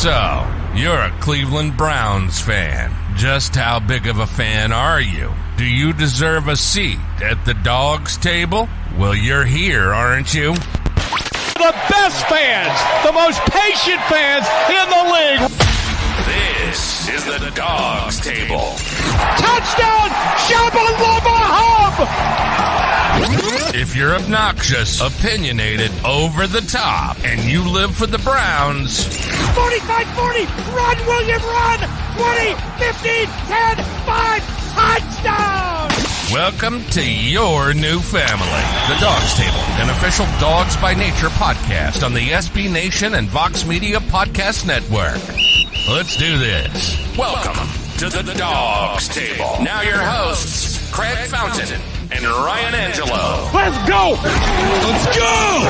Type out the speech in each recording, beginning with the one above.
So, you're a Cleveland Browns fan. Just how big of a fan are you? Do you deserve a seat at the Dawgs Table? Well, you're here, aren't you? The best fans, the most patient fans in the league. This is the Dawgs Table. Touchdown, Shabalama Hub! If you're obnoxious, opinionated, over the top, and you live for the Browns... 45-40, run, William, run! 20, 15, 10, 5, touchdown! Welcome to your new family, the Dawgs Table, an official Dawgs By Nature podcast on the SB Nation and Vox Media Podcast Network. Let's do this. Welcome to the Dawgs Table. Now your hosts, Craig Fountain and Ryan Angelo. Let's go! Let's go!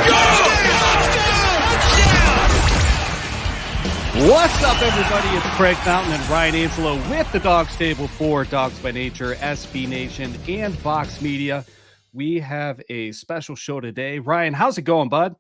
What's up, everybody? It's Craig Fountain and Ryan Angelo with the Dawgs Table for Dawgs By Nature, SB Nation, and Vox Media. We have a special show today. Ryan, how's it going, bud?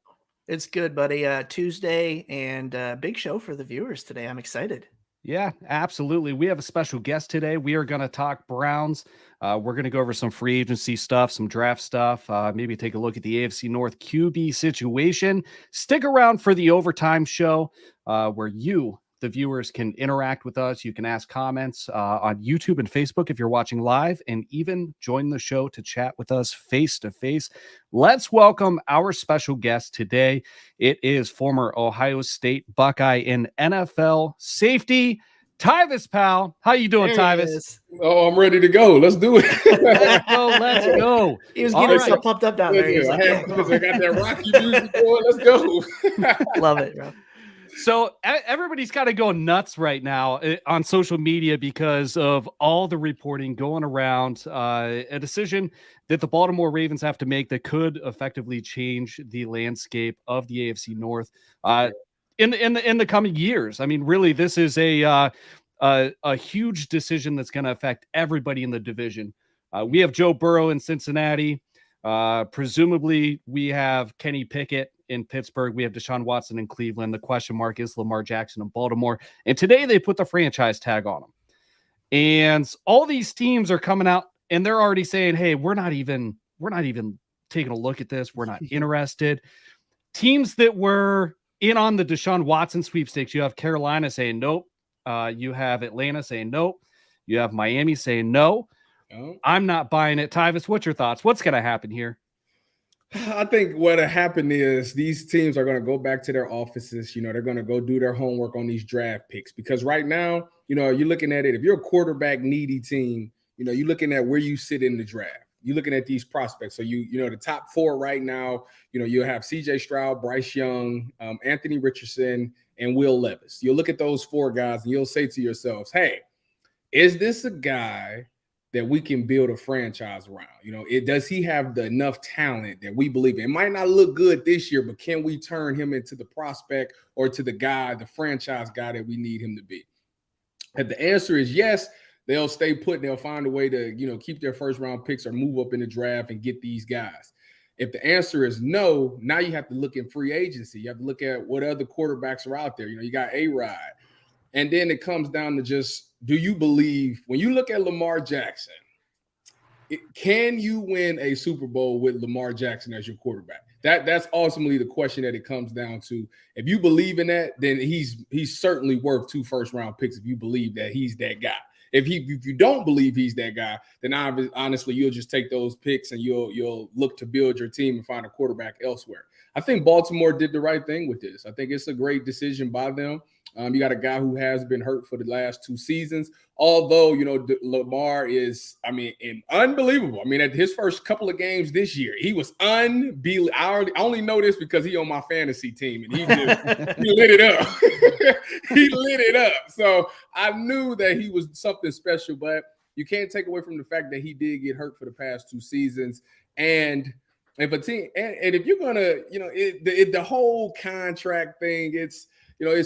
It's good, buddy. Tuesday and big show for the viewers today. I'm excited. Yeah, absolutely. We have a special guest today. We are going to talk Browns. We're going to go over some free agency stuff, some draft stuff, maybe take a look at the AFC North QB situation. Stick around for the overtime show where you, the viewers, can interact with us. You can ask comments on YouTube and Facebook if you're watching live, and even join the show to chat with us face to face. Let's welcome our special guest today. It is former Ohio State Buckeye and NFL safety, Tyvis Powell. How you doing, Tyvis? Oh, I'm ready to go. Let's do it. Let's go. He was getting so pumped up down there. He was like, I got that Rocky music going. Let's go. Love it, bro. So everybody's got to go nuts right now on social media because of all the reporting going around a decision that the Baltimore Ravens have to make that could effectively change the landscape of the AFC North in the coming years. I mean, really, this is a huge decision that's going to affect everybody in the division. We have Joe Burrow in Cincinnati. Presumably, we have Kenny Pickett in Pittsburgh. We have Deshaun Watson in Cleveland. The question mark is Lamar Jackson in Baltimore. And today they put the franchise tag on him. And all these teams are coming out and they're already saying, hey, we're not even taking a look at this. We're not interested. Teams that were in on the Deshaun Watson sweepstakes, you have Carolina saying nope. You have Atlanta saying nope. You have Miami saying no. I'm not buying it. Tyvis, what's your thoughts? What's going to happen here? I think what'll happen is these teams are going to go back to their offices. They're going to go do their homework on these draft picks because right now, you're looking at it. If you're a quarterback needy team, you're looking at where you sit in the draft. You're looking at these prospects. So the top four right now, you'll have CJ Stroud, Bryce Young, Anthony Richardson, and Will Levis. You'll look at those four guys and you'll say to yourselves, hey, is this a guy that we can build a franchise around? Does he have enough talent that we believe in? It might not look good this year, but can we turn him into the prospect or to the guy, the franchise guy that we need him to be? If the answer is yes, they'll stay put and they'll find a way to, keep their first round picks or move up in the draft and get these guys. If the answer is no, now you have to look in free agency. You have to look at what other quarterbacks are out there. You got A-Rod. And then it comes down to just, do you believe, when you look at Lamar Jackson, can you win a Super Bowl with Lamar Jackson as your quarterback? That's ultimately the question that it comes down to. If you believe in that, then he's certainly worth 2 first-round picks if you believe that he's that guy. If you don't believe he's that guy, then honestly, you'll just take those picks and you'll look to build your team and find a quarterback elsewhere. I think Baltimore did the right thing with this. I think it's a great decision by them. You got a guy who has been hurt for the last 2 seasons. Although, Lamar is, unbelievable. At his first couple of games this year, he was unbelievable. I only know this because he on my fantasy team, and he lit it up. He lit it up. So I knew that he was something special, but you can't take away from the fact that he did get hurt for the past 2 seasons. And if a team, and if you're gonna, the whole contract thing, it's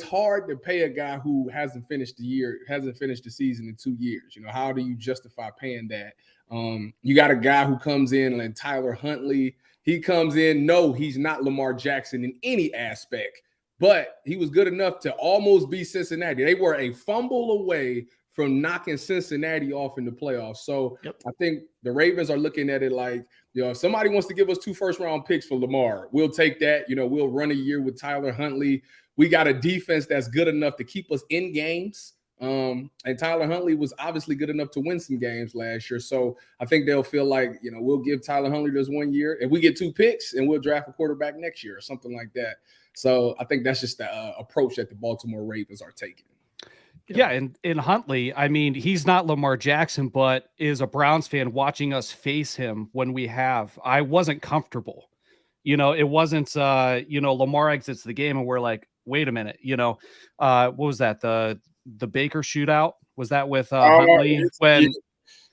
hard to pay a guy who hasn't finished the season in 2 years. How do you justify paying that? You got a guy who comes in, like Tyler Huntley. He comes in. No, he's not Lamar Jackson in any aspect, but he was good enough to almost beat Cincinnati. They were a fumble away from knocking Cincinnati off in the playoffs. So I think the Ravens are looking at it like, if somebody wants to give us 2 first-round picks for Lamar, we'll take that. We'll run a year with Tyler Huntley. We got a defense that's good enough to keep us in games. And Tyler Huntley was obviously good enough to win some games last year. So I think they'll feel like, we'll give Tyler Huntley this 1 year. If we get 2 picks, and we'll draft a quarterback next year or something like that. So I think that's just the approach that the Baltimore Ravens are taking. Yeah, and in Huntley, I mean, he's not Lamar Jackson, but is a Browns fan watching us face him when we have. I wasn't comfortable. It wasn't, Lamar exits the game and we're like, wait a minute, what was that? The Baker shootout? Was that with Huntley? When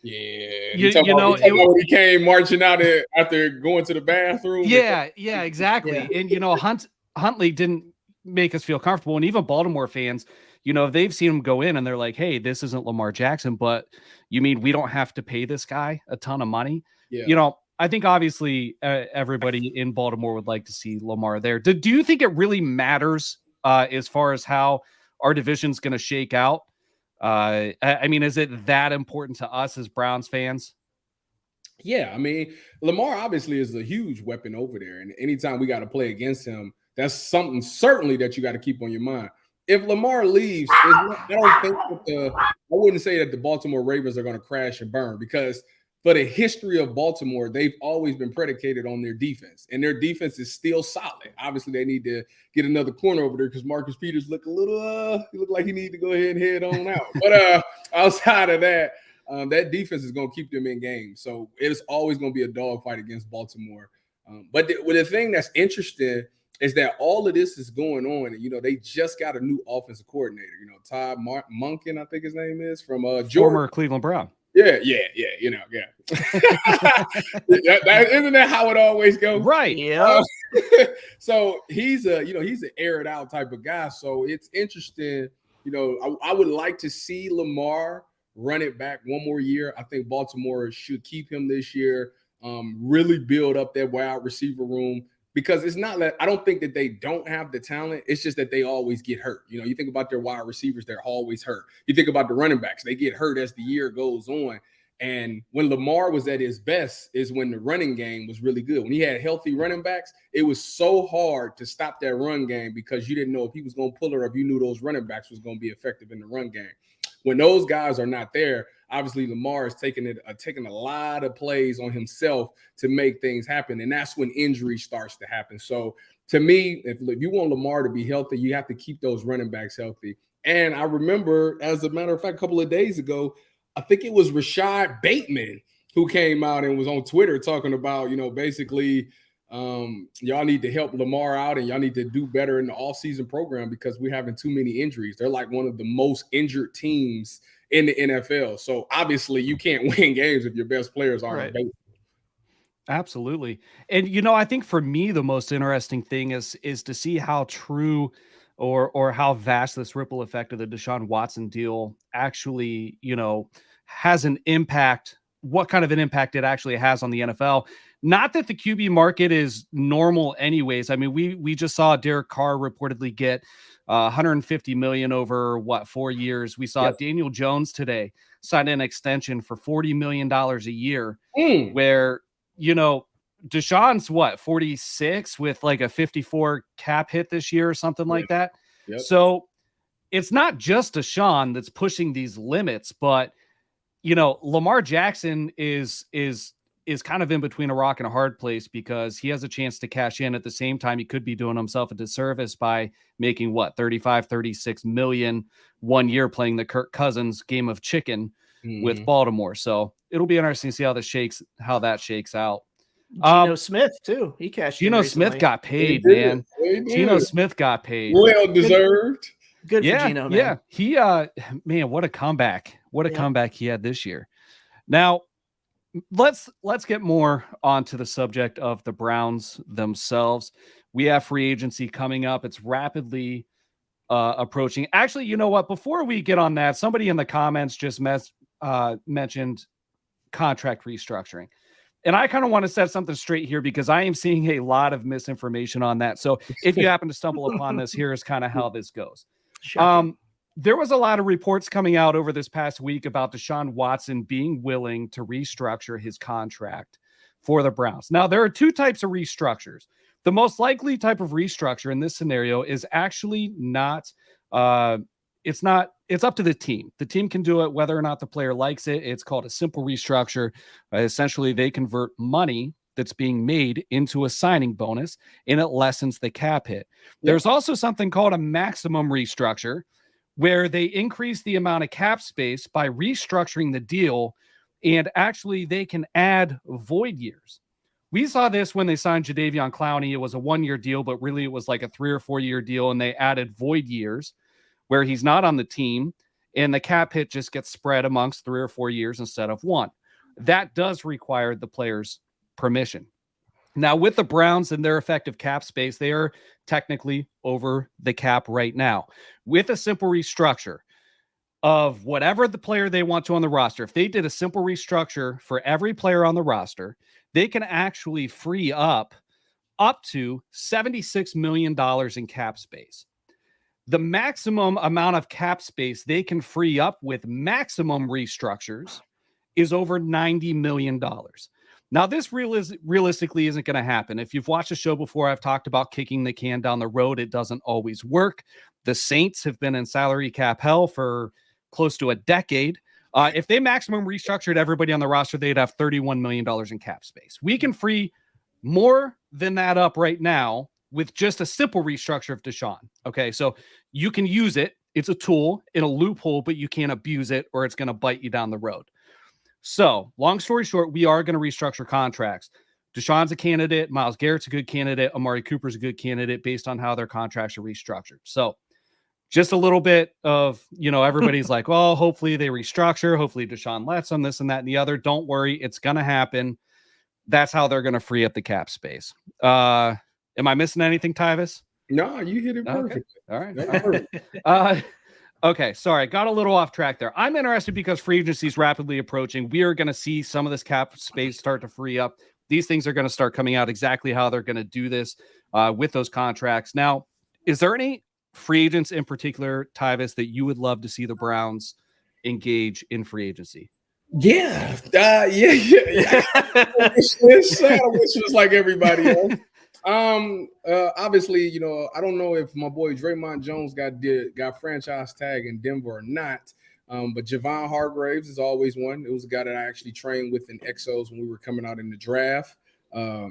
when he came marching out after going to the bathroom. Yeah, exactly. Yeah. And Huntley didn't make us feel comfortable. And even Baltimore fans, they've seen him go in and they're like, hey, this isn't Lamar Jackson, but you mean we don't have to pay this guy a ton of money? Yeah. I think obviously everybody in Baltimore would like to see Lamar there. Do you think it really matters as far as how our division's going to shake out? I mean, is it that important to us as Browns fans? Yeah, I mean, Lamar obviously is a huge weapon over there. And anytime we got to play against him, that's something certainly that you got to keep on your mind. If Lamar leaves, I wouldn't say that the Baltimore Ravens are going to crash and burn, because for the history of Baltimore, they've always been predicated on their defense, and their defense is still solid. Obviously, they need to get another corner over there because Marcus Peters look like he need to go ahead and head on out. But outside of that, that defense is going to keep them in games. So it is always going to be a dogfight against Baltimore. But the thing that's interesting is that all of this is going on, and they just got a new offensive coordinator. Todd Monken, I think his name is, from former Cleveland Brown. Yeah. Isn't that how it always goes? Right. Yeah. So he's an air it out type of guy. So it's interesting. I would like to see Lamar run it back one more year. I think Baltimore should keep him this year. Really build up that wide receiver room. Because it's not that I don't think that they don't have the talent. It's just that they always get hurt. You think about their wide receivers, they're always hurt. You think about the running backs, they get hurt as the year goes on. And when Lamar was at his best is when the running game was really good. When he had healthy running backs, it was so hard to stop that run game because you didn't know if he was going to pull it or if you knew those running backs was going to be effective in the run game. When those guys are not there, obviously Lamar is taking a lot of plays on himself to make things happen, and that's when injury starts to happen. So to me, if you want Lamar to be healthy, you have to keep those running backs healthy. And I remember, as a matter of fact, a couple of days ago, I think it was Rashad Bateman who came out and was on Twitter talking about, basically y'all need to help Lamar out and y'all need to do better in the offseason program because we're having too many injuries. They're like one of the most injured teams in the NFL. So obviously you can't win games if your best players aren't available. Absolutely. And, I think for me, the most interesting thing is to see how true or how vast this ripple effect of the Deshaun Watson deal actually, has an impact, what kind of an impact it actually has on the NFL. Not that the QB market is normal anyways. I mean, we just saw Derek Carr reportedly get $150 million over 4 years. We saw Daniel Jones today sign an extension for $40 million a year, where, Deshaun's 46 with like a 54 cap hit this year or something like that. Yep. So it's not just Deshaun that's pushing these limits, but Lamar Jackson is kind of in between a rock and a hard place because he has a chance to cash in. At the same time, he could be doing himself a disservice by making 36 million 1 year playing the Kirk Cousins game of chicken with Baltimore. So it'll be interesting to see how that shakes out. Geno Smith too. He cashed. Geno Smith got paid, man. Geno Smith got paid. Well deserved. Good for Geno, man. Yeah. He man, what a comeback. What a comeback he had this year. Now, let's get more onto the subject of the Browns themselves. We have free agency coming up. It's rapidly approaching. Actually, you know what? Before we get on that, somebody in the comments just mentioned contract restructuring. And I kind of want to set something straight here because I am seeing a lot of misinformation on that. So if you happen to stumble upon this, here's kind of how this goes. There was a lot of reports coming out over this past week about Deshaun Watson being willing to restructure his contract for the Browns. Now, there are two types of restructures. The most likely type of restructure in this scenario is actually not, it's up to the team. The team can do it whether or not the player likes it. It's called a simple restructure. Essentially, they convert money that's being made into a signing bonus, and it lessens the cap hit. There's also something called a maximum restructure, where they increase the amount of cap space by restructuring the deal, and actually they can add void years. We saw this when they signed Jadeveon Clowney. It was a 1-year deal, but really it was like a 3 or 4 year deal, and they added void years where he's not on the team, and the cap hit just gets spread amongst 3 or 4 years instead of 1. That does require the player's permission. Now, with the Browns and their effective cap space, they are technically over the cap right now. With a simple restructure of whatever the player they want to on the roster, if they did a simple restructure for every player on the roster, they can actually free up to $76 million in cap space. The maximum amount of cap space they can free up with maximum restructures is over $90 million. Now, this realistically isn't going to happen. If you've watched the show before, I've talked about kicking the can down the road. It doesn't always work. The Saints have been in salary cap hell for close to a decade. If they maximum restructured everybody on the roster, they'd have $31 million in cap space. We can free more than that up right now with just a simple restructure of Deshaun. Okay, so you can use it. It's a tool in a loophole, but you can't abuse it or it's going to bite you down the road. So long story short, we are going to restructure contracts. Deshaun's a candidate. Myles Garrett's a good candidate. Amari Cooper's a good candidate based on how their contracts are restructured. So just a little bit of, everybody's like, well, hopefully they restructure. Hopefully Deshaun lets them, this and that and the other. Don't worry. It's going to happen. That's how they're going to free up the cap space. Am I missing anything, Tyvis? No, you hit it perfect. Okay. All right. Okay, sorry, got a little off track there. I'm interested because free agency is rapidly approaching. We are going to see some of this cap space start to free up. These things are going to start coming out exactly how they're going to do this with those contracts. Now, is there any free agents in particular, Tyvis, that you would love to see the Browns engage in free agency? Yeah. I wish was like everybody else. Obviously, I don't know if my boy Draymond Jones got franchise tag in Denver or not. But Javon Hargraves is always one. It was a guy that I actually trained with in Exos when we were coming out in the draft.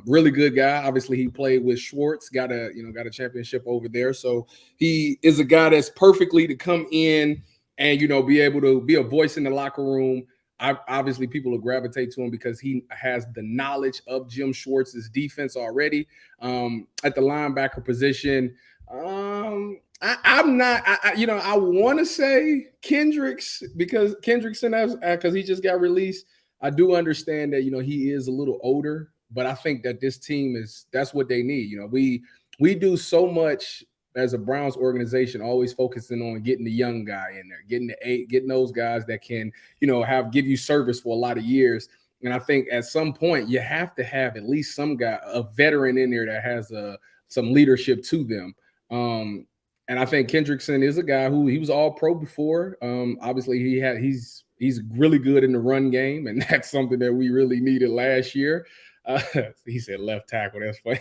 Really good guy. Obviously, he played with Schwartz, got a championship over there. So he is a guy that's perfectly to come in and, be able to be a voice in the locker room. Obviously, people will gravitate to him because he has the knowledge of Jim Schwartz's defense already. At the linebacker position, I'm not. I want to say Kendrickson because he just got released. I do understand that he is a little older, but I think that this team that's what they need. We do so much as a Browns organization, always focusing on getting the young guy in there, getting those guys that can, give you service for a lot of years. And I think at some point you have to have at least some guy, a veteran in there that has some leadership to them. And I think Kendrickson is a guy who he was all pro before. Obviously he's really good in the run game, and that's something that we really needed last year. He said left tackle. That's funny.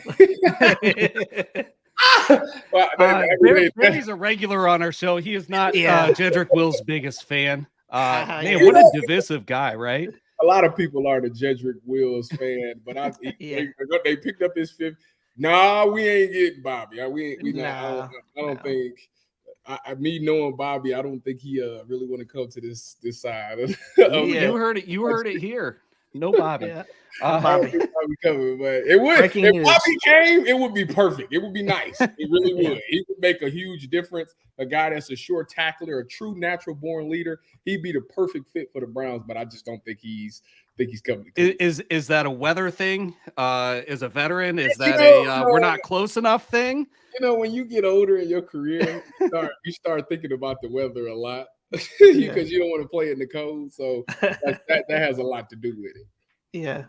Barry's a regular on our show. He is not Jedrick Will's biggest fan. Man, what a divisive guy, right? A lot of people are the Jedrick Wills fan, but they picked up his fifth. Nah, we ain't getting Bobby. I don't think. Me knowing Bobby, I don't think he really want to come to this side. You heard it. You heard it here. No Bobby. Yeah. Bobby coming, but it would. Breaking if news. Bobby came, it would be perfect. It would be nice. It really would. He would make a huge difference. A guy that's a sure tackler, a true natural born leader. He'd be the perfect fit for the Browns, but I just don't think he's coming. Is that a weather thing? Is a veteran? Is that we're not close enough thing? When you get older in your career, you start thinking about the weather a lot. Because you don't want to play in the cold, so that has a lot to do with it. Yeah.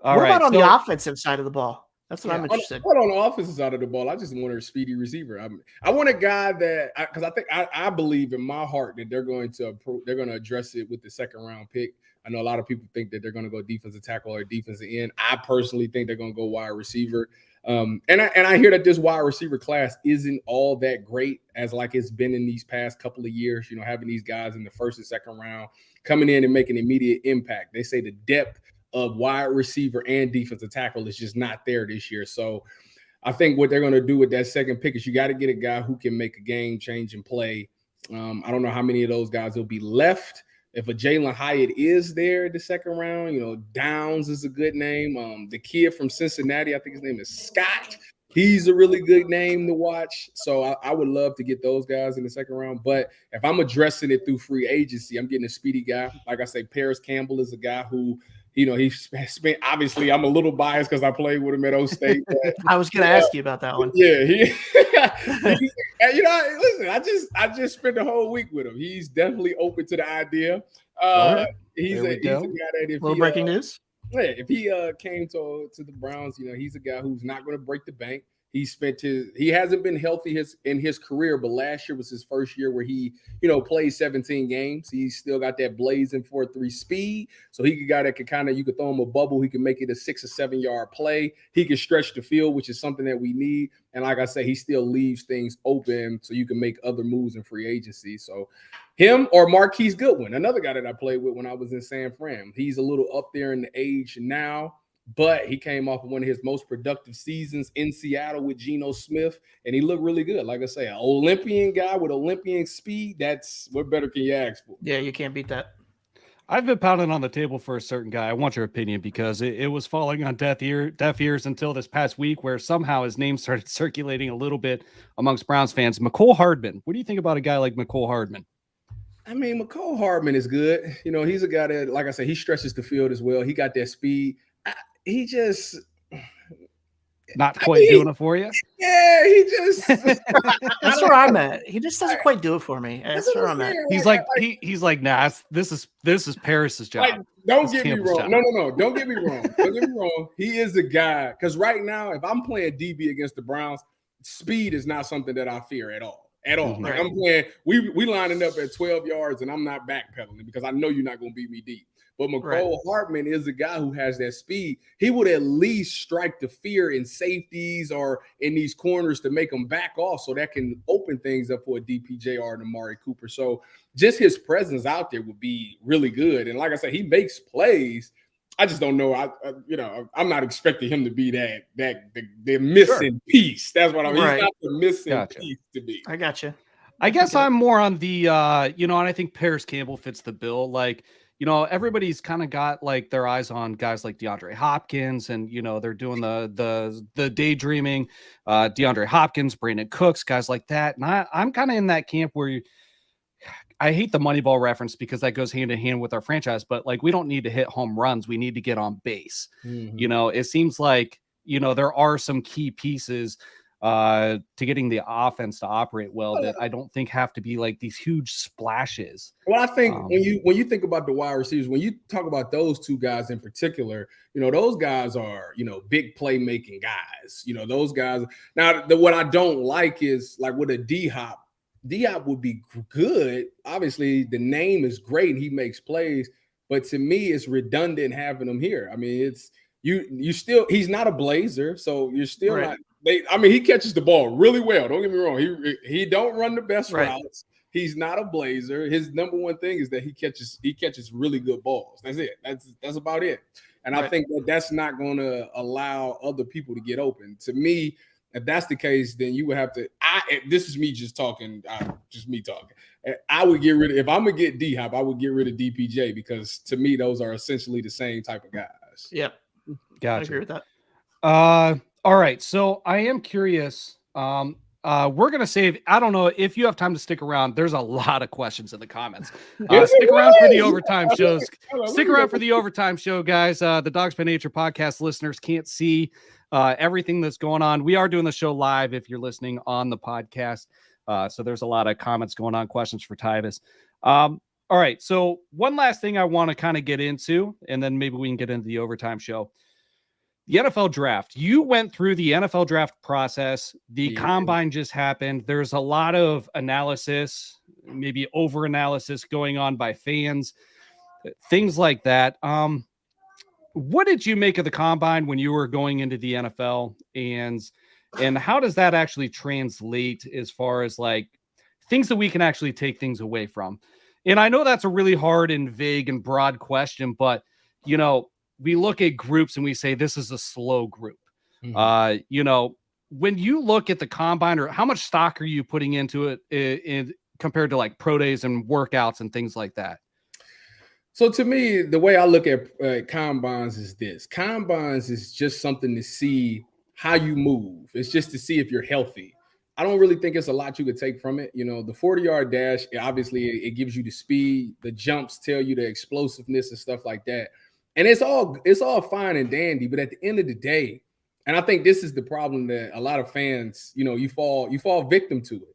All what right. about on the offensive side of the ball? That's what I'm interested. But on the offensive side of the ball, I just want a speedy receiver. I want a guy that, because I believe in my heart that they're going to address it with the second round pick. I know a lot of people think that they're going to go defensive tackle or defensive end. I personally think they're going to go wide receiver. And I hear that this wide receiver class isn't all that great as like it's been in these past couple of years. Having these guys in the first and second round coming in and making immediate impact. They say the depth of wide receiver and defensive tackle is just not there this year. So I think what they're going to do with that second pick is you got to get a guy who can make a game-changing play. I don't know how many of those guys will be left. If a Jalen Hyatt is there the second round, Downs is a good name. The kid from Cincinnati, I think his name is Scott. He's a really good name to watch. So I would love to get those guys in the second round. But if I'm addressing it through free agency, I'm getting a speedy guy. Like I say, Paris Campbell is a guy who – he spent, obviously, I'm a little biased because I played with him at O State. But, I was going to ask you about that one. Yeah. Listen, I just spent the whole week with him. He's definitely open to the idea. He's a guy that if breaking news. Yeah, if he came to the Browns, he's a guy who's not going to break the bank. He hasn't been healthy in his career, but last year was his first year where he, played 17 games. He's still got that blazing 4.3 speed. So he could guy that could you could throw him a bubble. He can make it a 6 or 7 yard play. He can stretch the field, which is something that we need. And like I say, he still leaves things open so you can make other moves in free agency. So him or Marquise Goodwin, another guy that I played with when I was in San Fran. He's a little up there in the age now, but he came off of one of his most productive seasons in Seattle with Geno Smith, and he looked really good. Like I say, an Olympian guy with Olympian speed, that's what better can you ask for? Yeah, you can't beat that. I've been pounding on the table for a certain guy. I want your opinion because it was falling on deaf ears until this past week where somehow his name started circulating a little bit amongst Browns fans. Mecole Hardman. What do you think about a guy like Mecole Hardman? I mean, Mecole Hardman is good. He's a guy that, like I said, he stretches the field as well. He got that speed. He just not quite doing it for you. Yeah, he just that's where I'm at. He just doesn't quite do it for me. That's where I'm at. He's like, nah, this is Paris's job. Don't get me wrong. No. Don't get me wrong. Don't get me wrong. He is a guy because right now, if I'm playing DB against the Browns, speed is not something that I fear at all. Mm-hmm. Like I'm playing, we lining up at 12 yards, and I'm not backpedaling because I know you're not going to beat me deep. But Mecole Hardman is a guy who has that speed. He would at least strike the fear in safeties or in these corners to make them back off so that can open things up for a DPJ or an Amari Cooper. So just his presence out there would be really good. And like I said, he makes plays. I just don't know. I'm not expecting him to be the missing piece. That's what I mean. He's not the missing piece to be. I got you. I guess I'm more on the, and I think Paris Campbell fits the bill. Like, everybody's kind of got like their eyes on guys like DeAndre Hopkins and, they're doing the daydreaming, DeAndre Hopkins, Brandon Cooks, guys like that. And I'm kind of in that camp where I hate the Moneyball reference because that goes hand in hand with our franchise, but like, we don't need to hit home runs. We need to get on base. Mm-hmm. It seems like, there are some key pieces to getting the offense to operate well that I don't think have to be like these huge splashes. Well, I think when you think about the wide receivers, when you talk about those two guys in particular, those guys are, big playmaking guys, those guys. Now, what I don't like is like with a D-Hop would be good. Obviously, the name is great. He makes plays, but to me, it's redundant having him here. I mean, it's you still, he's not a blazer, so you're still not. He catches the ball really well. Don't get me wrong. He don't run the best routes. He's not a blazer. His number one thing is that he catches really good balls. That's it. That's about it. And I think that's not going to allow other people to get open. To me, if that's the case, then you would have to. This is me just talking. Just me talking. I would get rid of, if I'm gonna get D-Hop, I would get rid of DPJ because to me those are essentially the same type of guys. Yep. Gotcha. I agree with that. All right. So I am curious. We're going to save, I don't know if you have time to stick around. There's a lot of questions in the comments. Stick around for the overtime shows. Stick around for the overtime show, guys. The Dawgs By Nature podcast listeners can't see everything that's going on. We are doing the show live if you're listening on the podcast. So there's a lot of comments going on, questions for Tyvis. All right. So one last thing I want to kind of get into, and then maybe we can get into the overtime show. the NFL draft. You went through the NFL draft process. The combine just happened. There's a lot of analysis, maybe over analysis going on by fans, things like that. What did you make of the combine when you were going into the NFL, and how does that actually translate as far as like things that we can actually take things away from? And I know that's a really hard and vague and broad question, but you know, we look at groups and we say this is a slow group. You know, when you look at the combine, or how much stock are you putting into it in compared to like pro days and workouts and things like that? So to me, the way I look at combines is this. Combines is just something to see how you move. It's just to see if you're healthy. I don't really think it's a lot you could take from it. You know, the 40-yard dash, obviously it gives you the speed. The jumps tell you the explosiveness and stuff like that. And it's all fine and dandy, but at the end of the day, and I think this is the problem that a lot of fans, you know, you fall victim to it.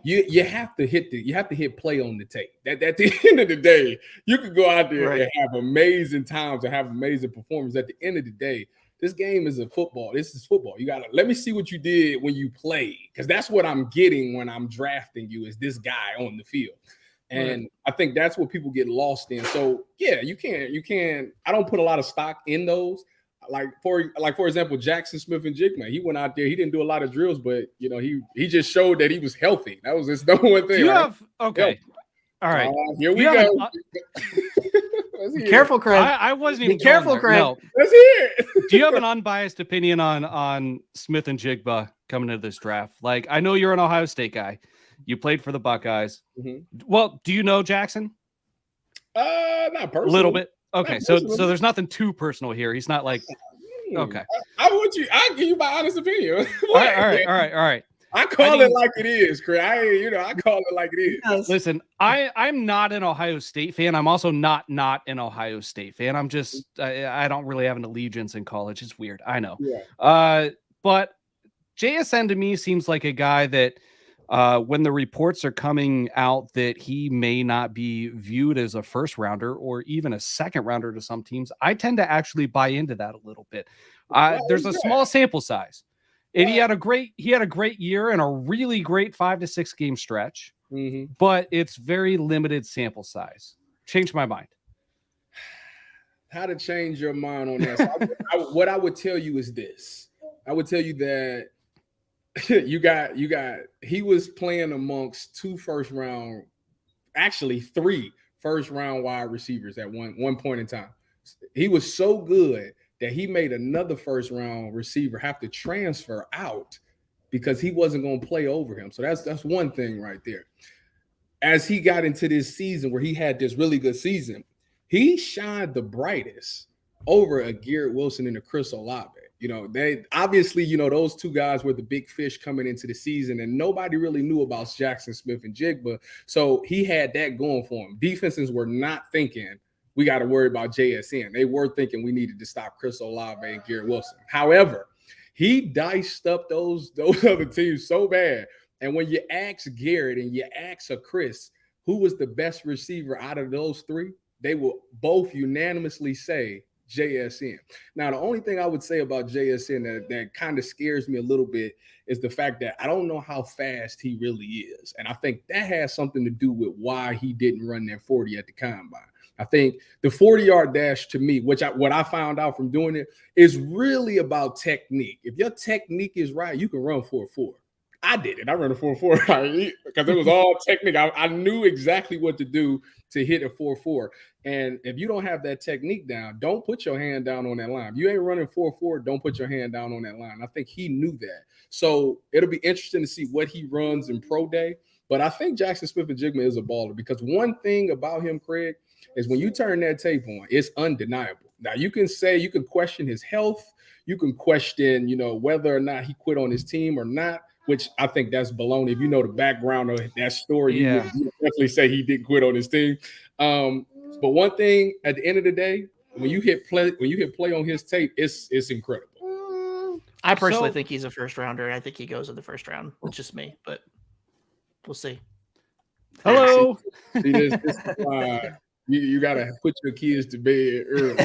You have to hit play on the tape. That at the end of the day, you could go out there and have amazing times and have amazing performance. At the end of the day, this game is a football. This is football. You gotta let me see what you did when you played, because that's what I'm getting when I'm drafting you, is this guy on the field. And I think that's what people get lost in. So yeah, you can. I don't put a lot of stock in those. Like for example, Jackson Smith-Njigba, he went out there. He didn't do a lot of drills, but you know he just showed that he was healthy. That was his number one thing. All right. Here we go. Be careful, Craig. I wasn't even. Be careful, Craig. No. Let's hear it. Do you have an unbiased opinion on Smith-Njigba coming into this draft? Like, I know you're an Ohio State guy. You played for the Buckeyes. Well, do you know Jackson? Not personally. A little bit. Okay, so there's nothing too personal here. He's not like. Okay. I give you my honest opinion. All right. I call it like it is, Chris. I call it like it is. Listen, I'm not an Ohio State fan. I'm also not an Ohio State fan. I'm just I don't really have an allegiance in college. It's weird. I know. Yeah. But JSN to me seems like a guy that when the reports are coming out that he may not be viewed as a first rounder or even a second rounder to some teams, I tend to actually buy into that a little bit. There's a small sample size. And he had a great year and a really great 5 to 6 game stretch, but it's very limited sample size. Changed my mind. How to change your mind on that? So what I would tell you is this. I would tell you that he was playing amongst 2 first-round, actually 3 first-round wide receivers at one point in time. He was so good that he made another first-round receiver have to transfer out because he wasn't going to play over him. So that's one thing right there. As he got into this season where he had this really good season, he shined the brightest over a Garrett Wilson and a Chris Olave. You know, they obviously, you know, those 2 guys were the big fish coming into the season, and nobody really knew about Jackson Smith-Njigba. So he had that going for him. Defenses were not thinking, we got to worry about JSN. They were thinking we needed to stop Chris Olave and Garrett Wilson. However, he diced up those other teams so bad. And when you ask Garrett and you ask Chris, who was the best receiver out of those 3, they will both unanimously say JSN. Now, the only thing I would say about JSN that kind of scares me a little bit is the fact that I don't know how fast he really is. And I think that has something to do with why he didn't run that 40 at the combine. I think the 40-yard dash to me, what I found out from doing it, is really about technique. If your technique is right, you can run 4.4. I did it. I ran a 4.4 because it was all technique. I knew exactly what to do to hit a 4.4. And if you don't have that technique down, don't put your hand down on that line. If you ain't running 4.4, don't put your hand down on that line. I think he knew that. So it'll be interesting to see what he runs in pro day. But I think Jackson Smith-Njigba is a baller because one thing about him, Craig, is when you turn that tape on, it's undeniable. Now, you can question his health. You can question, you know, whether or not he quit on his team or not, which I think that's baloney. If you know the background of that story, you would definitely say he didn't quit on his team. But one thing, at the end of the day, when you hit play on his tape, it's incredible. I personally think he's a first rounder. I think he goes in the first round. It's just me, but we'll see. Hello. See, You got to put your kids to bed early.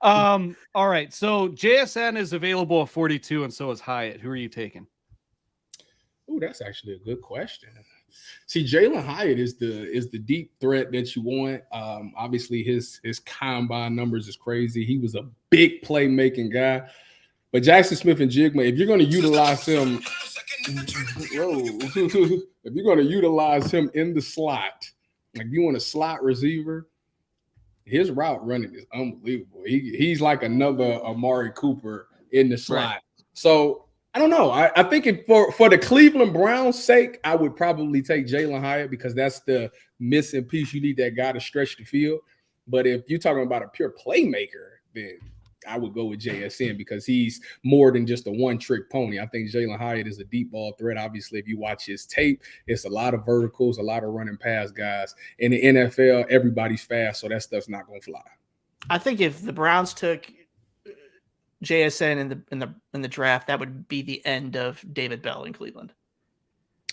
All right. So JSN is available at 42, and so is Hyatt. Who are you taking? Oh, that's actually a good question. See, Jalen Hyatt is the deep threat that you want. Obviously, his combine numbers is crazy. He was a big playmaking guy. But Jackson Smith and Jigma, if you're going to utilize him, if you're going to utilize him in the slot, like you want a slot receiver, his route running is unbelievable. He's like another Amari Cooper in the slot. Right. So I don't know. I think for the Cleveland Browns' sake, I would probably take Jalen Hyatt because that's the missing piece. You need that guy to stretch the field. But if you're talking about a pure playmaker, then I would go with JSN because he's more than just a one-trick pony. I think Jalen Hyatt is a deep ball threat. Obviously, if you watch his tape, it's a lot of verticals, a lot of running past guys. In the NFL, everybody's fast, so that stuff's not going to fly. I think if the Browns took JSN in the draft, that would be the end of David Bell in Cleveland.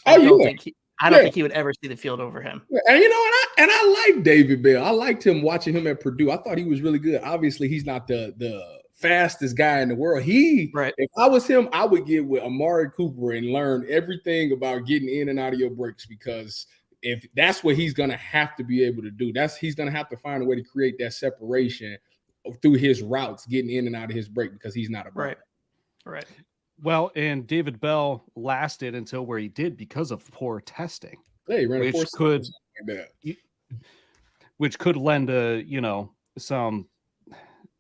I don't think he would ever see the field over him. And I like David Bell. I liked him watching him at Purdue. I thought he was really good. Obviously, he's not the fastest guy in the world. If I was him, I would get with Amari Cooper and learn everything about getting in and out of your breaks, because if that's what he's going to have to be able to do, he's going to have to find a way to create that separation through his routes, getting in and out of his break, because he's not a break. Right. Well, and David Bell lasted until where he did because of poor testing. Yeah, he ran which could lend some,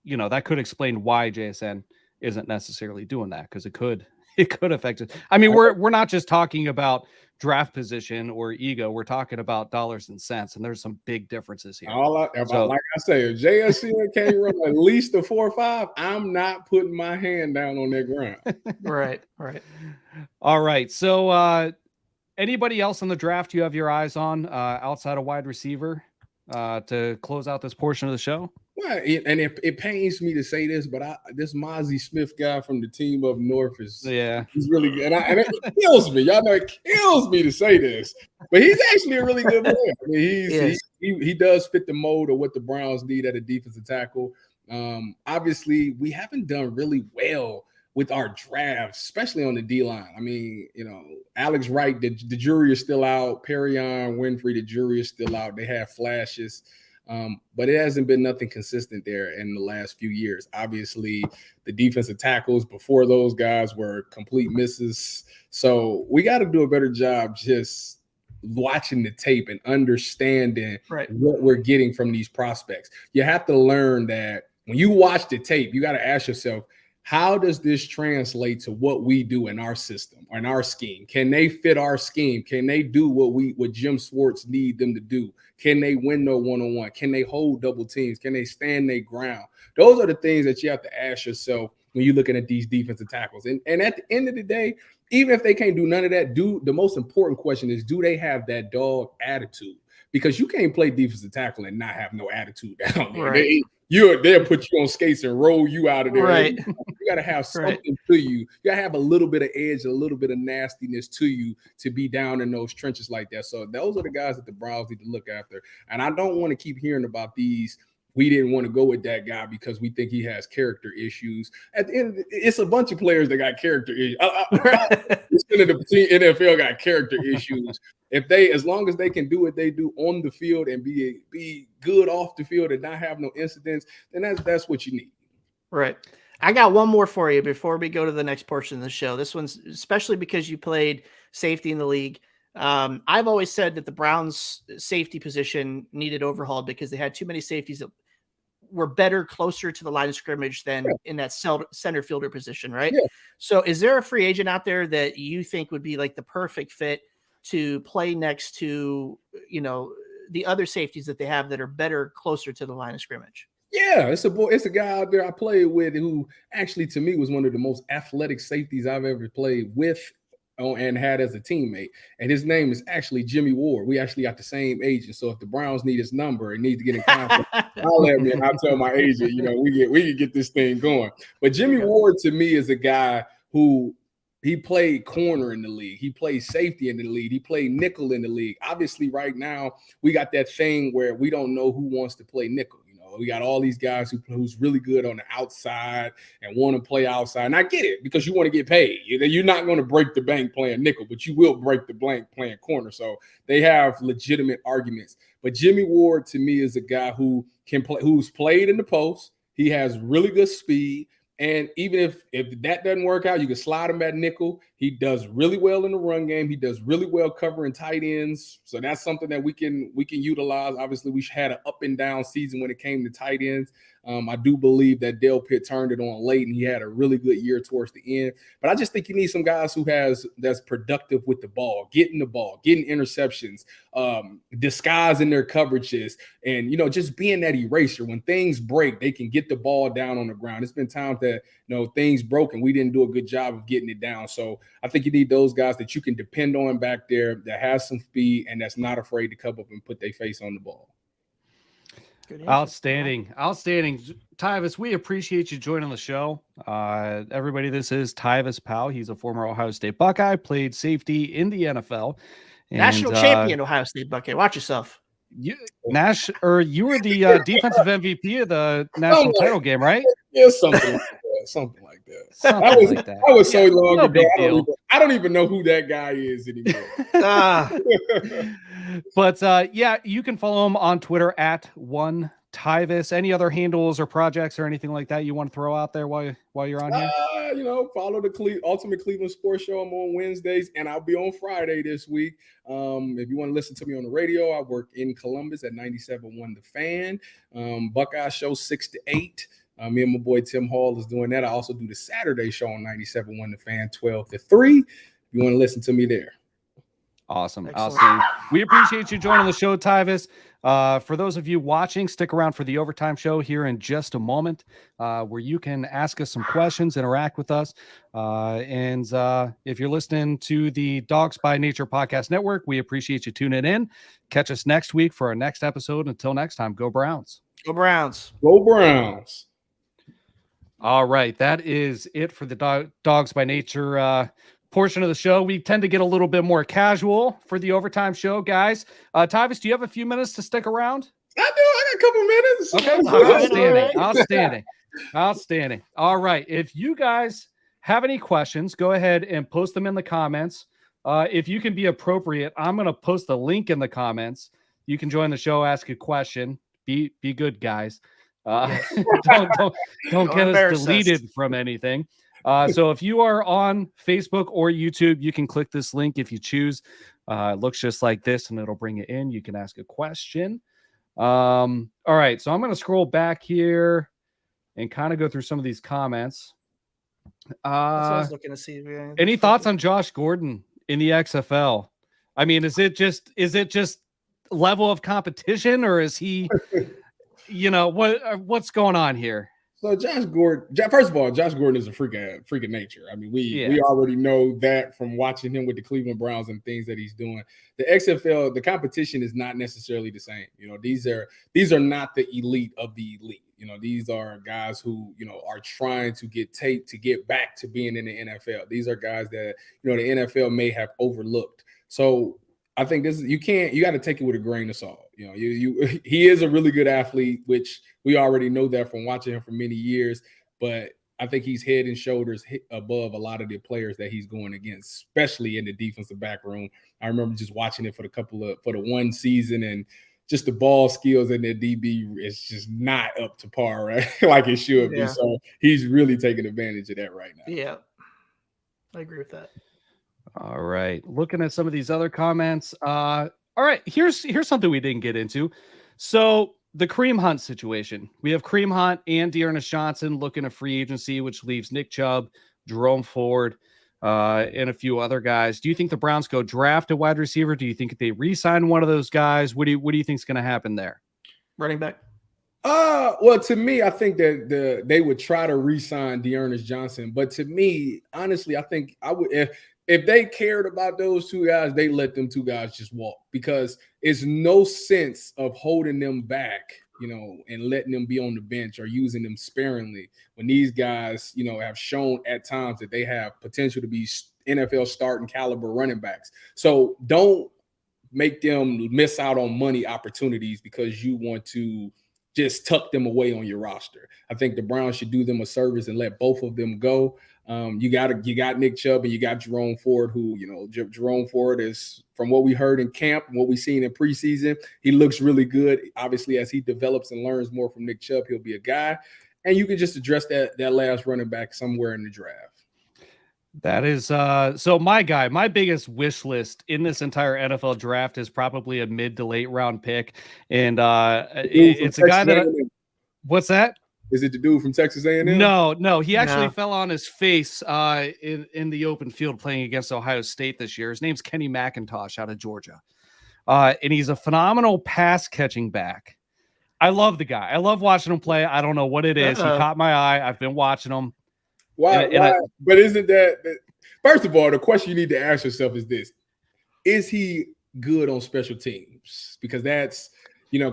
that could explain why JSN isn't necessarily doing that, because it could affect it. I mean, we're not just talking about draft position or ego. We're talking about dollars and cents, and there's some big differences here. Like I say, if JSN can't run at least a 4.5, I'm not putting my hand down on that ground. Right. All right. So anybody else on the draft you have your eyes on outside of wide receiver to close out this portion of the show? Well, and it pains me to say this, but this Mozzie Smith guy from the team up north he's really good. And it kills me. Y'all know it kills me to say this, but he's actually a really good player. I mean, he does fit the mold of what the Browns need at a defensive tackle. Obviously, we haven't done really well with our drafts, especially on the D-line. I mean, Alex Wright, the jury is still out. Perrion Winfrey, the jury is still out. They have flashes. But it hasn't been nothing consistent there in the last few years. Obviously, the defensive tackles before those guys were complete misses. So we got to do a better job just watching the tape and understanding what we're getting from these prospects. You have to learn that when you watch the tape, you got to ask yourself, how does this translate to what we do in our system or in our scheme? Can they fit our scheme? Can they do what Jim Schwartz need them to do? Can they win no one-on-one? Can they hold double teams? Can they stand their ground? Those are the things that you have to ask yourself when you're looking at these defensive tackles. And at the end of the day, even if they can't do none of that, the most important question is, do they have that dog attitude? Because you can't play defensive tackle and not have no attitude down there. Right. They'll put you on skates and roll you out of there. Right. You got to have something to you. You got to have a little bit of edge, a little bit of nastiness to you to be down in those trenches like that. So those are the guys that the Browns need to look after. And I don't want to keep hearing about these. We didn't want to go with that guy because we think he has character issues. At the end, it's a bunch of players that got character issues. The NFL got character issues. As long as they can do what they do on the field and be good off the field and not have no incidents, then that's what you need. Right. I got one more for you before we go to the next portion of the show. This one's especially because you played safety in the league. I've always said that the Browns safety position needed overhauled because they had too many safeties that were better closer to the line of scrimmage than in that center fielder position, right? Yeah. So is there a free agent out there that you think would be like the perfect fit to play next to, the other safeties that they have that are better closer to the line of scrimmage? Yeah, it's a guy out there I played with who actually to me was one of the most athletic safeties I've ever played with and had as a teammate. And his name is actually Jimmy Ward. We actually got the same agent. So if the Browns need his number and need to get in contact, I'll let me and I'll tell my agent, we can get this thing going. But Jimmy Ward to me is a guy who He played corner in the league. He played safety in the league. He played nickel in the league. Obviously, right now, we got that thing where we don't know who wants to play nickel. We got all these guys who's really good on the outside and want to play outside. And I get it because you want to get paid. You're not going to break the bank playing nickel, but you will break the bank playing corner. So they have legitimate arguments. But Jimmy Ward, to me, is a guy who can play, who's played in the post. He has really good speed. And even if that doesn't work out, you can slide him at nickel. He does really well in the run game. He does really well covering tight ends. So that's something that we can utilize. Obviously, we had an up and down season when it came to tight ends. I do believe that Dale Pitt turned it on late, and he had a really good year towards the end. But I just think you need some guys that's productive with the ball, getting interceptions, disguising their coverages, and just being that eraser. When things break, they can get the ball down on the ground. It's been times that things broke and we didn't do a good job of getting it down. So I think you need those guys that you can depend on back there that has some speed and that's not afraid to come up and put their face on the ball. Outstanding. Tyvis, we appreciate you joining the show. Everybody, this is Tyvis Powell. He's a former Ohio State Buckeye, played safety in the NFL. National champion Ohio State Buckeye. Watch yourself. You were the defensive MVP of the national title game, right? Yeah, something like that. That was so long ago. I don't even know who that guy is anymore. But you can follow him on Twitter at @1Tyvis. Any other handles or projects or anything like that you want to throw out there while you're on here? Follow the Ultimate Cleveland Sports Show. I'm on Wednesdays, and I'll be on Friday this week. If you want to listen to me on the radio, I work in Columbus at 97.1 The Fan. Buckeye Show 6 to 8. Me and my boy Tim Hall is doing that. I also do the Saturday show on 97.1 The Fan, 12 to 3. If you want to listen to me there. Awesome. Excellent. Awesome. We appreciate you joining the show, Tyvis. For those of you watching, stick around for the overtime show here in just a moment, where you can ask us some questions, interact with us. And if you're listening to the Dawgs By Nature podcast network, we appreciate you tuning in. Catch us next week for our next episode. Until next time, go Browns. Go Browns. Go Browns. All right. That is it for the Dawgs By Nature portion of the show. We tend to get a little bit more casual for the overtime show, guys. Tyvis, do you have a few minutes to stick around? I do. I got a couple minutes. Okay. Outstanding. All right. If you guys have any questions, go ahead and post them in the comments. If you can be appropriate, I'm going to post a link in the comments. You can join the show, ask a question. Be good, guys. Don't get us deleted from anything. So if you are on Facebook or YouTube, you can click this link if you choose. It looks just like this and it'll bring you in. You can ask a question. All right. So I'm going to scroll back here and kind of go through some of these comments. That's what I was looking to see. Any thoughts on Josh Gordon in the XFL? I mean, is it just level of competition, or is he, what's going on here? So Josh Gordon, first of all, Josh Gordon is a freak of nature. I mean, we already know that from watching him with the Cleveland Browns and things that he's doing. The XFL, the competition is not necessarily the same. These are not the elite of the elite. These are guys who, are trying to get taped to get back to being in the NFL. These are guys that, the NFL may have overlooked. So I think you got to take it with a grain of salt. He is a really good athlete, which we already know that from watching him for many years. But I think he's head and shoulders above a lot of the players that he's going against, especially in the defensive back room. I remember just watching it for the one season, and just the ball skills in their DB is just not up to par, right? Like it should be. So he's really taking advantage of that right now. Yeah, I agree with that. All right. Looking at some of these other comments. All right. Here's something we didn't get into. So the Kareem Hunt situation. We have Kareem Hunt and Dearness Johnson looking at free agency, which leaves Nick Chubb, Jerome Ford, and a few other guys. Do you think the Browns go draft a wide receiver? Do you think they re-sign one of those guys? What do you think is going to happen there? Running back. Well, to me, I think that they would try to re-sign Dearness Johnson. But to me, honestly, I think I would if they cared about those two guys, they let them two guys just walk, because it's no sense of holding them back, and letting them be on the bench or using them sparingly when these guys, have shown at times that they have potential to be NFL starting caliber running backs. So don't make them miss out on money opportunities because you want to just tuck them away on your roster. I think the Browns should do them a service and let both of them go. You got Nick Chubb and you got Jerome Ford, who, Jerome Ford is, from what we heard in camp and what we've seen in preseason, he looks really good. Obviously, as he develops and learns more from Nick Chubb, he'll be a guy. And you can just address that last running back somewhere in the draft. That is so my biggest wish list in this entire NFL draft is probably a mid to late round pick. And it's a guy that what's that? Is it the dude from Texas A&M? No, he actually fell on his face in the open field playing against Ohio State this year. His name's Kenny McIntosh out of Georgia. And he's a phenomenal pass catching back. I love the guy. I love watching him play. I don't know what it is. He caught my eye. I've been watching him. Why? But isn't that first of all, the question you need to ask yourself is this: is he good on special teams? Because that's,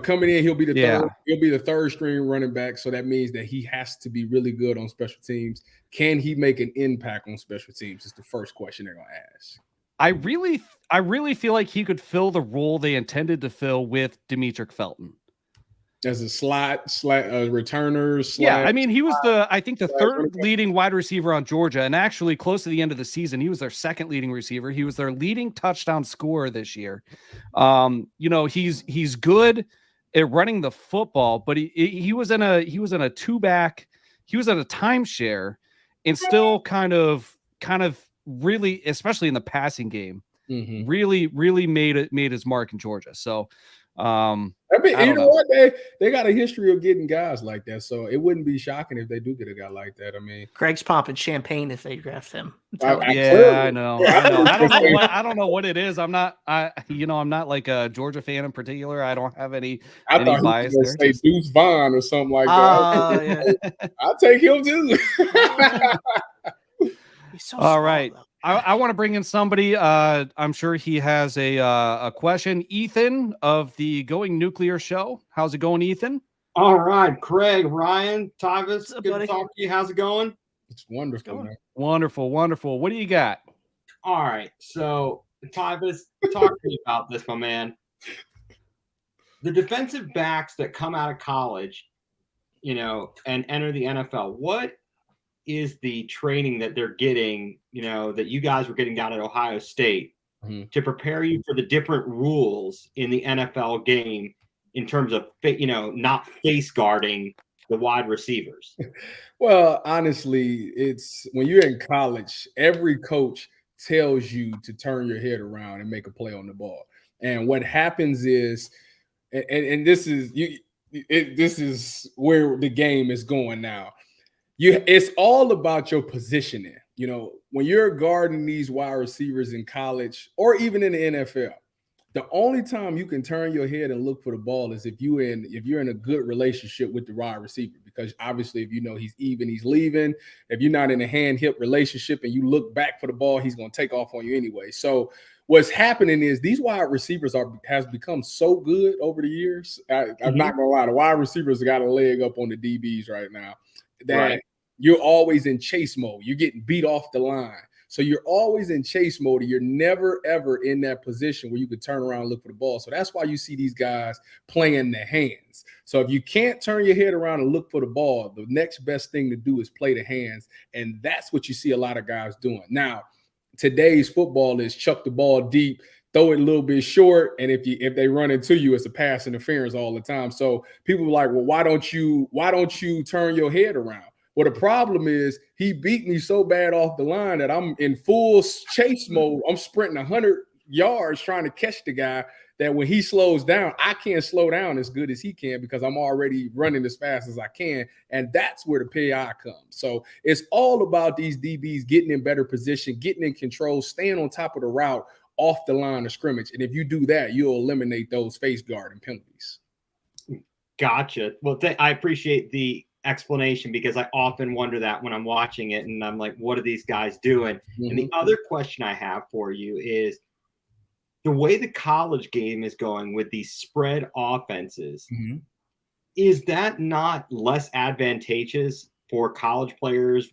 coming in, he'll be the third string running back. So that means that he has to be really good on special teams. Can he make an impact on special teams? Is the first question they're gonna ask. I really feel like he could fill the role they intended to fill with Demetric Felton. As a slot returner. Yeah, I mean, he was the third leading wide receiver on Georgia, and actually close to the end of the season, he was their second leading receiver. He was their leading touchdown scorer this year. He's good at running the football, but he was in a two-back, he was in a timeshare, and still kind of really, especially in the passing game, really made his mark in Georgia. So. What? They got a history of getting guys like that, so it wouldn't be shocking if they do get a guy like that. I mean, Craig's popping champagne if they draft him. I know. I don't know what it is. I'm not like a Georgia fan in particular. I don't have any bias there. Say Deuce Vaughn or something like that. I'll take him too. He's so all right. I want to bring in somebody. I'm sure he has a question. Ethan of the Going Nuclear show. How's it going, Ethan? All right, Craig, Ryan, Tyvis, good to talk to you. How's it going? It's wonderful, man. Wonderful. What do you got? All right, so Tyvis, talk to me about this, my man. The defensive backs that come out of college, and enter the NFL, what is the training that they're getting, that you guys were getting down at Ohio State to prepare you for the different rules in the NFL game in terms of, not face guarding the wide receivers? Well, honestly, it's when you're in college, every coach tells you to turn your head around and make a play on the ball. And what happens is, and this is where the game is going now. It's all about your positioning. When you're guarding these wide receivers in college or even in the NFL, the only time you can turn your head and look for the ball is if you're in a good relationship with the wide receiver. Because obviously, if he's even, he's leaving. If you're not in a hand-hip relationship and you look back for the ball, he's going to take off on you anyway. So what's happening is these wide receivers has become so good over the years. I'm not going to lie, the wide receivers got a leg up on the DBs right now. That you're always in chase mode. You're getting beat off the line. So you're always in chase mode. And you're never, ever in that position where you could turn around and look for the ball. So that's why you see these guys playing their hands. So if you can't turn your head around and look for the ball, the next best thing to do is play the hands. And that's what you see a lot of guys doing. Now, today's football is chuck the ball deep, throw it a little bit short, and if they run into you, it's a pass interference all the time. So people are like, well, why don't you turn your head around? Well, the problem is he beat me so bad off the line that I'm in full chase mode. I'm sprinting 100 yards trying to catch the guy, that when he slows down, I can't slow down as good as he can because I'm already running as fast as I can. And that's where the PI comes. So it's all about these DBs getting in better position, getting in control, staying on top of the route off the line of scrimmage. And if you do that, you'll eliminate those face guard and penalties. Gotcha. Well, I appreciate the explanation because I often wonder that when I'm watching it and I'm like, what are these guys doing? Mm-hmm. And the other question I have for you is the way the college game is going with these spread offenses. Mm-hmm. Is that not less advantageous for college players,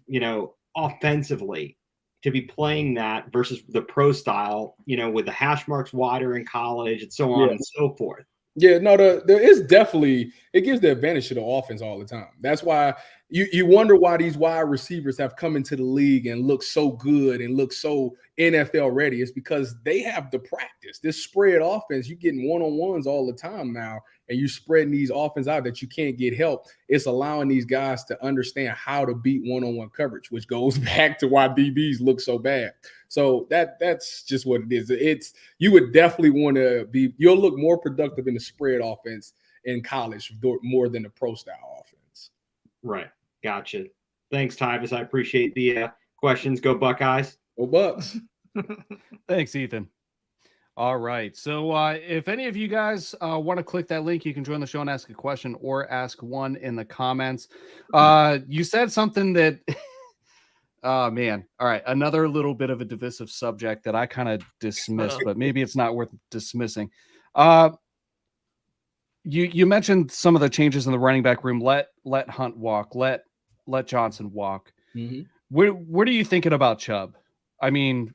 offensively to be playing that versus the pro style, with the hash marks wider in college and so on and so forth. Yeah, no, there is definitely, it gives the advantage to the offense all the time. That's why you wonder why these wide receivers have come into the league and look so good and look so NFL ready. It's because they have the practice. This spread offense, you're getting one-on-ones all the time now, and you're spreading these offense out that you can't get help. It's allowing these guys to understand how to beat one-on-one coverage, which goes back to why DBs look so bad. So that's just what it is. You would definitely want to you'll look more productive in the spread offense in college more than the pro style offense. Right. Gotcha. Thanks, Tyvis. I appreciate the questions. Go Buckeyes. Go Bucks. Thanks, Ethan. All right. So if any of you guys want to click that link, you can join the show and ask a question or ask one in the comments. You said something that, oh, man. All right. Another little bit of a divisive subject that I kind of dismissed, but maybe it's not worth dismissing. You mentioned some of the changes in the running back room. Let Hunt walk. Let Johnson walk. Mm-hmm. What are you thinking about Chubb? I mean,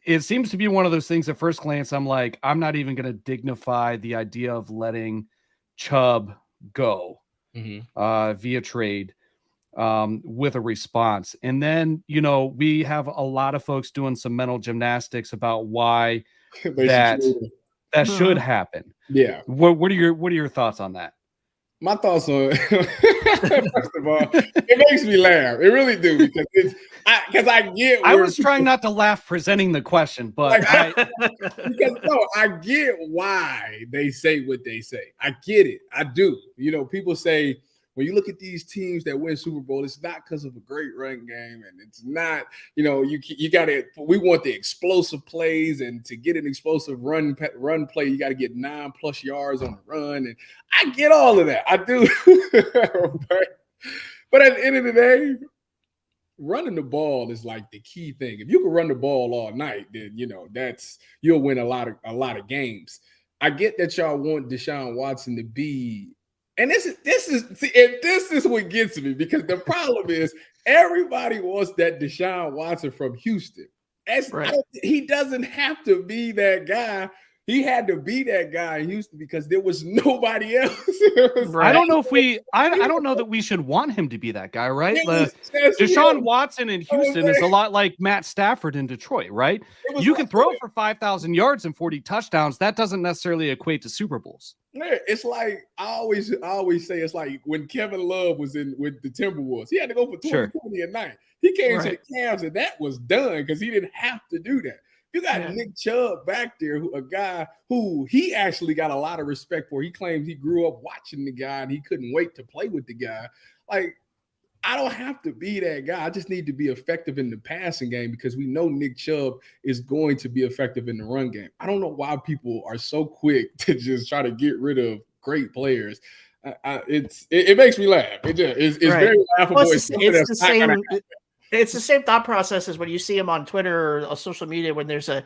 it seems to be one of those things at first glance, I'm like, I'm not even going to dignify the idea of letting Chubb go via trade with a response. And then, we have a lot of folks doing some mental gymnastics about why that should happen. Yeah. What are your thoughts on that? My thoughts on first of all, it makes me laugh. It really do because I get. I was trying not to laugh presenting the question, but I get why they say what they say. I get it. I do. People say when you look at these teams that win Super Bowl, it's not because of a great run game, and it's not. You got to. We want the explosive plays, and to get an explosive run play, you got to get 9+ yards on the run, and I get all of that. I do. But at the end of the day, running the ball is like the key thing. If you can run the ball all night, then you'll win a lot of games. I get that y'all want Deshaun Watson to be. And this is what gets me, because the problem is everybody wants that Deshaun Watson from Houston. He doesn't have to be that guy. He had to be that guy in Houston because there was nobody else. I don't know I don't know that we should want him to be that guy, right? Deshaun Watson in Houston is a lot like Matt Stafford in Detroit, right? You can throw for 5,000 yards and 40 touchdowns. That doesn't necessarily equate to Super Bowls. Yeah, it's like I always say it's like when Kevin Love was with the Timberwolves. He had to go for 20 a night. He came to the Cavs and that was done because he didn't have to do that. You got Nick Chubb back there, a guy who he actually got a lot of respect for. He claims he grew up watching the guy and he couldn't wait to play with the guy. Like, I don't have to be that guy. I just need to be effective in the passing game because we know Nick Chubb is going to be effective in the run game. I don't know why people are so quick to just try to get rid of great players. It makes me laugh. It's very laughable. It's the same thought process as when you see him on Twitter or social media when there's an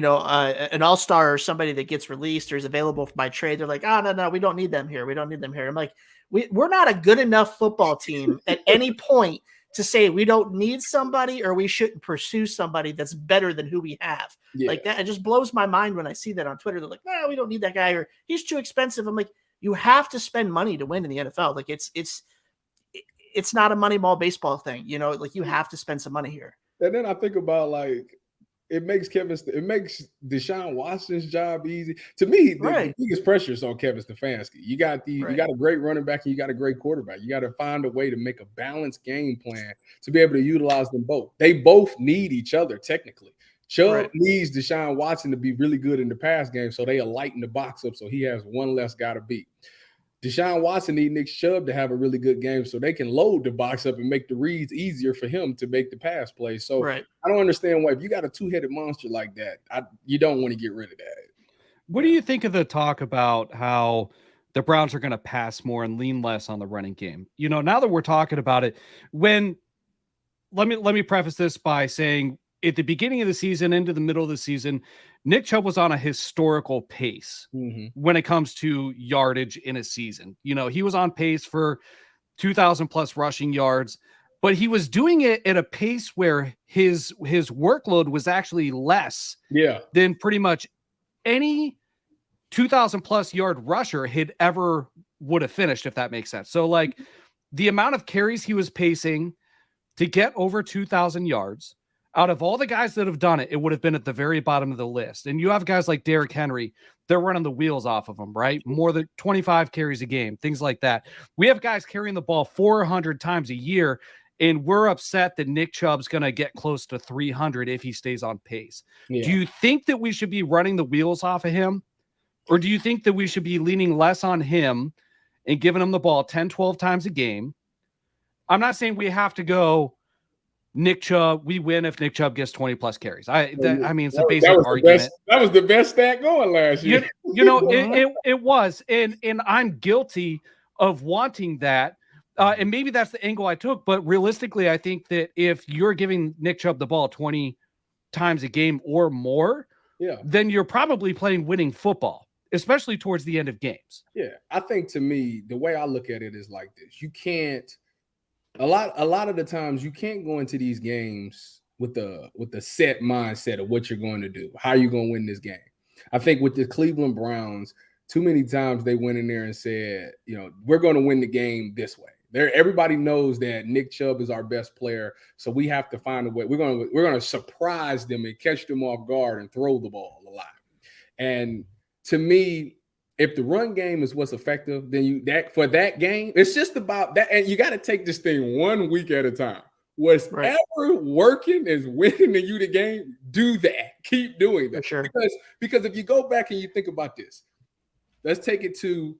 all-star or somebody that gets released or is available by trade. They're like, oh, no, we don't need them here. We don't need them here. I'm like, we're not a good enough football team at any point to say we don't need somebody or we shouldn't pursue somebody that's better than who we have. Yeah. Like that, it just blows my mind when I see that on Twitter. They're like, no, we don't need that guy or he's too expensive. I'm like, you have to spend money to win in the NFL. Like it's not a money ball baseball thing, like you have to spend some money here. And then I think about it makes Deshaun Watson's job easy. To me, the biggest pressure is on Kevin Stefanski. You got a great running back and you got a great quarterback. You got to find a way to make a balanced game plan to be able to utilize them both. They both need each other technically. Chubb needs Deshaun Watson to be really good in the pass game so they'll lighten the box up so he has one less guy to beat. Deshaun Watson needs Nick Chubb to have a really good game so they can load the box up and make the reads easier for him to make the pass play. So I don't understand why, if you got a two-headed monster like that, you don't want to get rid of that. What do you think of the talk about how the Browns are going to pass more and lean less on the running game? Now that we're talking about it, let me preface this by saying at the beginning of the season, into the middle of the season, Nick Chubb was on a historical pace when it comes to yardage in a season. He was on pace for 2,000 plus rushing yards. but he was doing it at a pace where his workload was actually less than pretty much any 2,000 plus yard rusher had ever would have finished, if that makes sense. So like the amount of carries he was pacing to get over 2,000 yards, out of all the guys that have done it, it would have been at the very bottom of the list. And you have guys like Derrick Henry, they're running the wheels off of him, right? More than 25 carries a game, things like that. We have guys carrying the ball 400 times a year, and we're upset that Nick Chubb's going to get close to 300 if he stays on pace. Do you think that we should be running the wheels off of him? Or do you think that we should be leaning less on him and giving him the ball 10, 12 times a game? I'm not saying we have to go Nick Chubb. We win if Nick Chubb gets 20 plus carries. I mean, it's a basic argument. That was the best stat going last year. It was. And I'm guilty of wanting that. And maybe that's the angle I took. But realistically, I think that if you're giving Nick Chubb the ball 20 times a game or more, then you're probably playing winning football, especially towards the end of games. Yeah, I think to me, the way I look at it is like this. You can't a lot of the times you can't go into these games with the set mindset of what you're going to do, how you're going to win this game. I think with the Cleveland Browns, too many times they went in there and said, we're going to win the game this way. Everybody knows that Nick Chubb is our best player, so we have to find a way. We're going to surprise them and catch them off guard and throw the ball a lot. And to me, if the run game is what's effective, then for that game, it's just about that. And you got to take this thing 1 week at a time. Whatever working is winning you the game, do that. Keep doing that. Sure. Because if you go back and you think about this, let's take it to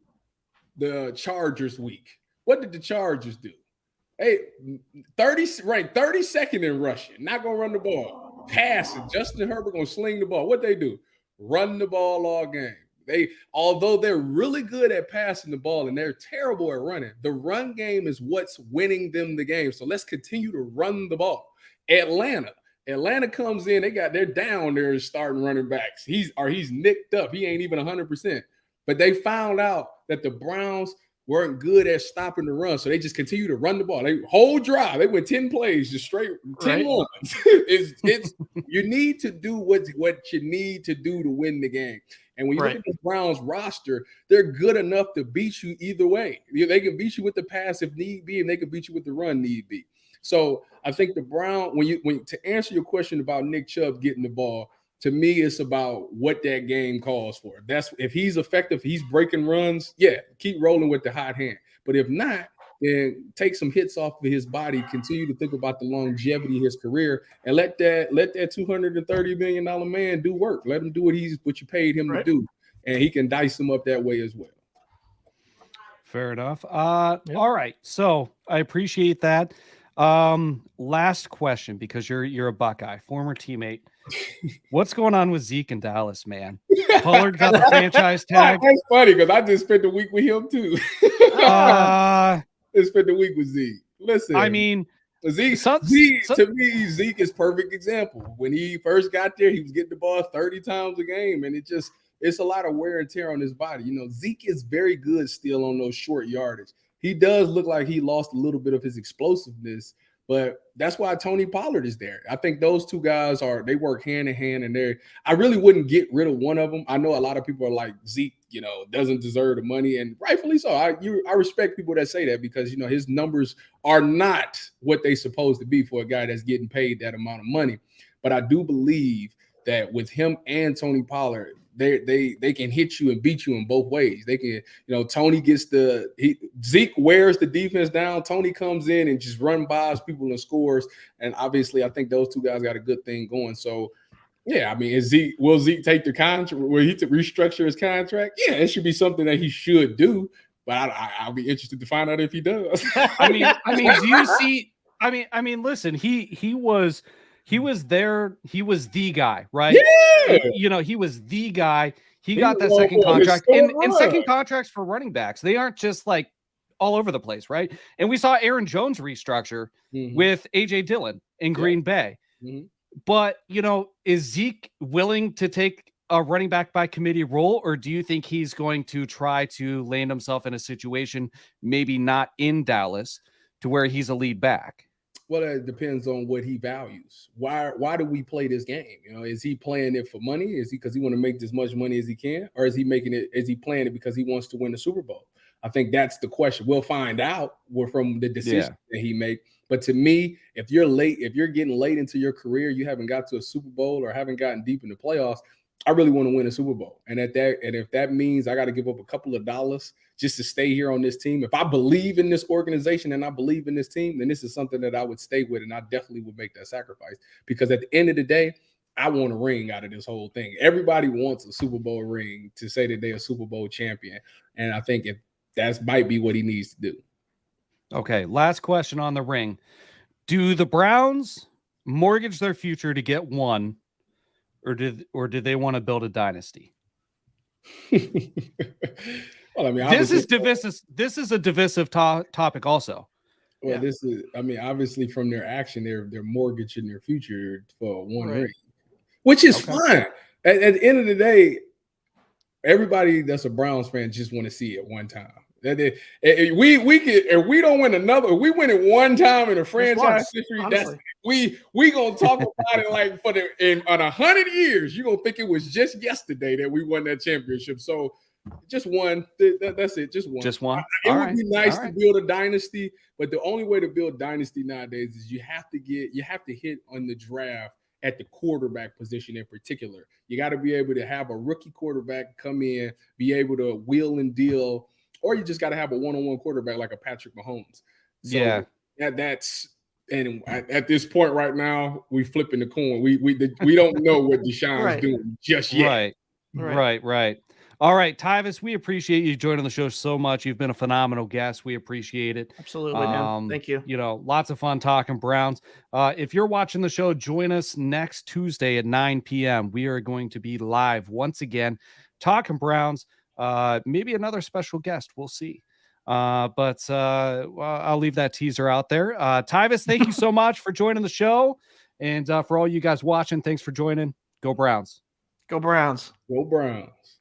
the Chargers week. What did the Chargers do? Hey, 32nd in rushing, not going to run the ball. Passing, Justin Herbert going to sling the ball. What they do? Run the ball all game. Although they're really good at passing the ball and they're terrible at running, the run game is what's winning them the game. So let's continue to run the ball. Atlanta comes in, they're down there starting running backs. He's nicked up. He ain't even 100%. But they found out that the Browns weren't good at stopping the run, so they just continue to run the ball. They whole drive, they went 10 plays, just straight 10 runs. It's you need to do what you need to do to win the game. And when you look at the Browns roster, they're good enough to beat you either way. They can beat you with the pass if need be, and they can beat you with the run need be. So I think the Browns, when to answer your question about Nick Chubb getting the ball, to me, it's about what that game calls for. If he's effective, he's breaking runs, keep rolling with the hot hand. But if not, then take some hits off of his body, continue to think about the longevity of his career, and let that $230 million man do work. Let him do what you paid him to do, and he can dice him up that way as well. Fair enough. All right. So I appreciate that. Last question, because you're a Buckeye, former teammate. What's going on with Zeke in Dallas, man? Pollard got the franchise tag. That's funny because I just spent the week with him too. I spent the week with Zeke. Listen, I mean, Zeke to me, Zeke is perfect example. When he first got there, he was getting the ball 30 times a game, and it's a lot of wear and tear on his body. Zeke is very good still on those short yardage. He does look like he lost a little bit of his explosiveness, but that's why Tony Pollard is there. I think those two guys they work hand in hand, and I really wouldn't get rid of one of them. I know a lot of people are like, Zeke, doesn't deserve the money, and rightfully so. I respect people that say that because, his numbers are not what they're supposed to be for a guy that's getting paid that amount of money. But I do believe that with him and Tony Pollard, they can hit you and beat you in both ways. They can, Tony Zeke wears the defense down. Tony comes in and just run by people and scores. And obviously, I think those two guys got a good thing going. So, yeah, I mean, will Zeke take the contract? Will he restructure his contract? Yeah, it should be something that he should do. But I'll be interested to find out if he does. I mean, do you see? I mean, listen, he was there. He was the guy, right? Yeah. He was the guy. He got that second contract. And second contracts for running backs, they aren't just like all over the place, right? And we saw Aaron Jones restructure with A.J. Dillon in Green Bay. Mm-hmm. But, is Zeke willing to take a running back by committee role, or do you think he's going to try to land himself in a situation, maybe not in Dallas, to where he's a lead back? Well, it depends on what he values. Why do we play this game? You know, is he playing it for money? Is he because he want to make as much money as he can, or is he playing it because he wants to win the Super Bowl? I think that's the question. We'll find out from the decision that he make. But to me, if you're getting late into your career, you haven't got to a Super Bowl or haven't gotten deep in the playoffs, I really want to win a Super Bowl. And if that means I got to give up a couple of dollars just to stay here on this team, if I believe in this organization and I believe in this team, then this is something that I would stay with, and I definitely would make that sacrifice. Because at the end of the day, I want a ring out of this whole thing. Everybody wants a Super Bowl ring to say that they're a Super Bowl champion. And I think if that might be what he needs to do. Okay, last question on the ring. Do the Browns mortgage their future to get one, or did they want to build a dynasty? Well, I mean, this is divisive. This is a divisive topic also. Well, this is, I mean, obviously from their action, they're mortgaging their future for one ring, which is fine. At the end of the day, everybody that's a Browns fan just want to see it one time. If we don't win another, if we win it one time in a franchise history, that's we gonna talk about it like in 100 years. You're gonna think it was just yesterday that we won that championship. So just one. That's it. Just one. Just one. It would be nice to build a dynasty, but the only way to build dynasty nowadays is you have to hit on the draft at the quarterback position in particular. You got to be able to have a rookie quarterback come in, be able to wheel and deal, or you just got to have a one-on-one quarterback like a Patrick Mahomes. So that's at this point right now, we flipping the coin. We don't know what Deshaun's doing just yet. Right. All right, Tyvis, we appreciate you joining the show so much. You've been a phenomenal guest. We appreciate it. Absolutely, man. Thank you. You know, lots of fun talking Browns. If you're watching the show, join us next Tuesday at 9 p.m. We are going to be live once again, talking Browns. Maybe another special guest. We'll see. But I'll leave that teaser out there. Tyvis, thank you so much for joining the show. And for all you guys watching, thanks for joining. Go Browns. Go Browns. Go Browns.